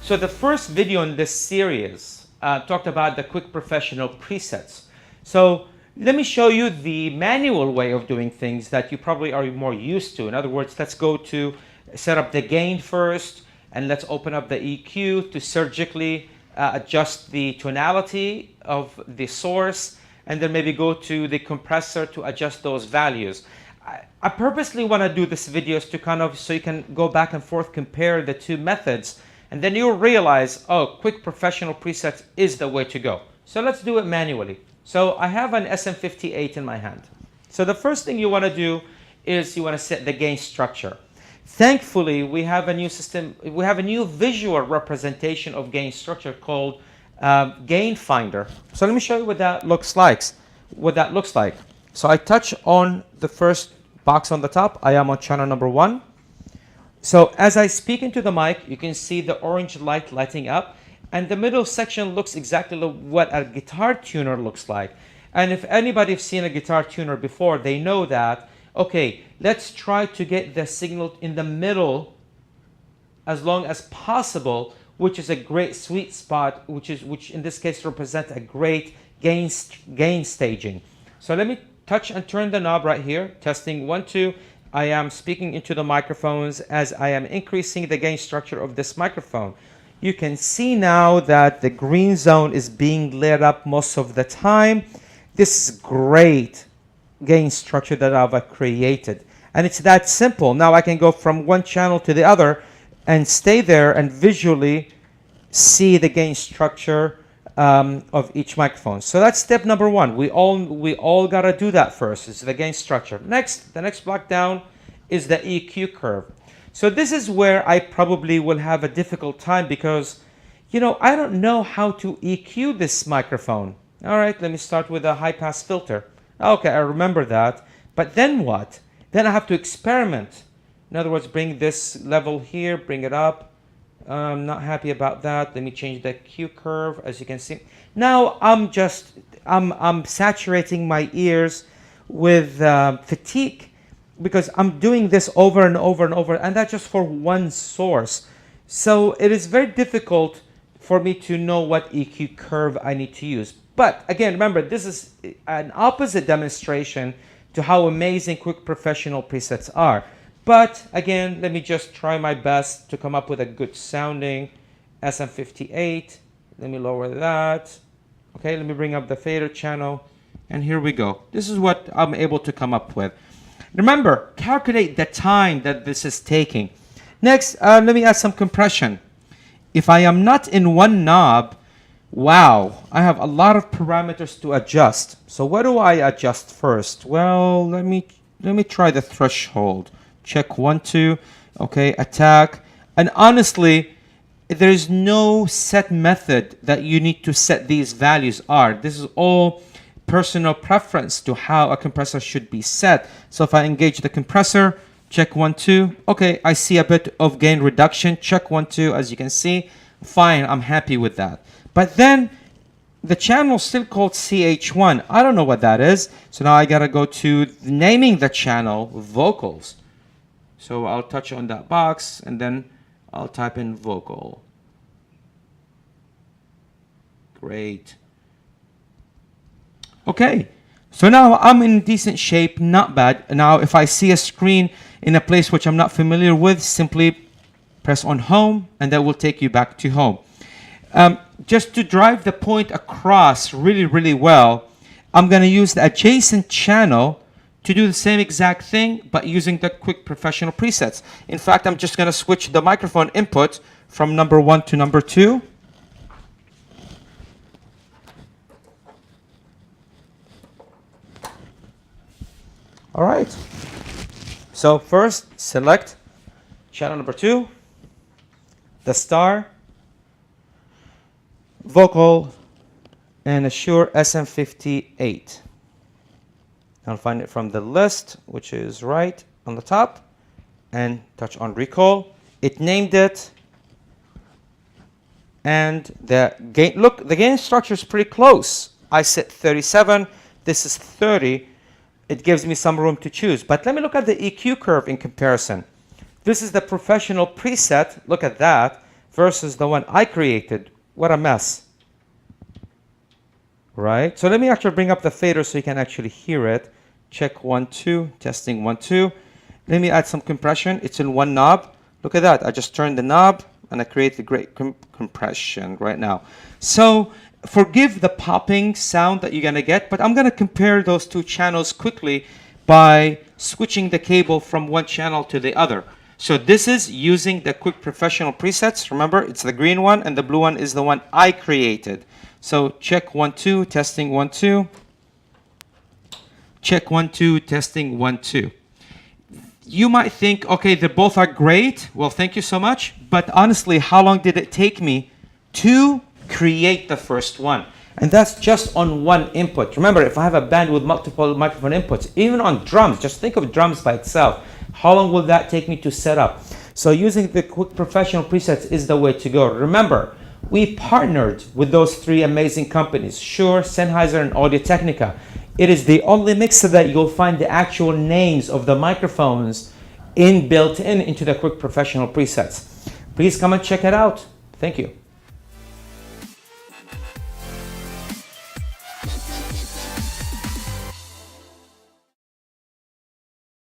So the first video in this series talked about the quick professional presets. So let me show you the manual way of doing things that you probably are more used to. In other words, let's go to set up the gain first, and let's open up the EQ to surgically adjust the tonality of the source, and then maybe go to the compressor to adjust those values. I purposely want to do this videos to kind of so you can go back and forth, compare the two methods, and then you'll realize, oh, quick professional presets is the way to go. So let's do it manually. So I have an SM58 in my hand. So the first thing you want to do is you want to set the gain structure. Thankfully, we have a new system, we have a new visual representation of gain structure called Gain Finder. So let me show you what that looks like. So I touch on the first box on the top. I am on channel number 1. So as I speak into the mic, you can see the orange light lighting up, and the middle section looks exactly like what a guitar tuner looks like. And if anybody has seen a guitar tuner before, they know that, okay, let's try to get the signal in the middle as long as possible, which is a great sweet spot, which in this case represents a great gain staging. So let me touch and turn the knob right here. Testing 1, 2. I am speaking into the microphones as I am increasing the gain structure of this microphone. You can see now that the green zone is being lit up most of the time. This is great gain structure that I've created. And it's that simple. Now I can go from one channel to the other and stay there and visually see the gain structure of each microphone. So that's step number 1. We all got to do that first. It's the gain structure. Next, the next block down is the EQ curve. So this is where I probably will have a difficult time because, you know, I don't know how to EQ this microphone. All right, let me start with a high pass filter. Okay, I remember that. But then what? Then I have to experiment. In other words, bring this level here, bring it up. I'm not happy about that. Let me change the Q curve, as you can see. Now I'm saturating my ears with fatigue because I'm doing this over and over and over, and that's just for one source. So it is very difficult for me to know what EQ curve I need to use. But again, remember, this is an opposite demonstration to how amazing quick professional presets are. But again, let me just try my best to come up with a good sounding SM58. Let me lower that. Okay, let me bring up the fader channel. And here we go. This is what I'm able to come up with. Remember, calculate the time that this is taking. Next, let me add some compression. If I am not in one knob, wow, I have a lot of parameters to adjust. So what do I adjust first? Well, let me try the threshold. Check 1, 2, okay, attack. And honestly, there is no set method that you need to set these values are. This is all personal preference to how a compressor should be set. So if I engage the compressor, check 1, 2, okay, I see a bit of gain reduction. Check 1, 2, as you can see, fine, I'm happy with that. But then the channel is still called CH1. I don't know what that is. So now I gotta go to naming the channel vocals. So I'll touch on that box and then I'll type in vocal. Great. Okay, so now I'm in decent shape, not bad. Now if I see a screen in a place which I'm not familiar with, simply press on home and that will take you back to home. Just to drive the point across really, really well, I'm going to use the adjacent channel to do the same exact thing, but using the quick professional presets. In fact, I'm just going to switch the microphone input from number 1 to number 2. All right. So first, select channel number 2, the star, vocal, and Assure SM58. I'll find it from the list, which is right on the top, and touch on recall. It named it, and the gain, look, the gain structure is pretty close. I set 37, this is 30. It gives me some room to choose. But let me look at the EQ curve in comparison. This is the professional preset, look at that, versus the one I created. What a mess. Right? So let me actually bring up the fader so you can actually hear it. Check 1, 2, testing 1, 2. Let me add some compression. It's in one knob. Look at that. I just turned the knob and I create the great compression right now. So forgive the popping sound that you're going to get, but I'm going to compare those two channels quickly by switching the cable from one channel to the other. So this is using the quick professional presets. Remember, it's the green one and the blue one is the one I created. So check 1, 2, testing 1, 2. Check 1, 2, testing 1, 2. You might think, okay, they both are great. Well, thank you so much. But honestly, how long did it take me to create the first one? And that's just on one input. Remember, if I have a band with multiple microphone inputs, even on drums, just think of drums by itself. How long will that take me to set up? So using the quick professional presets is the way to go. Remember, we partnered with those three amazing companies, Shure, Sennheiser, and Audio-Technica. It is the only mixer that you'll find the actual names of the microphones built into the quick professional presets. Please come and check it out. Thank you.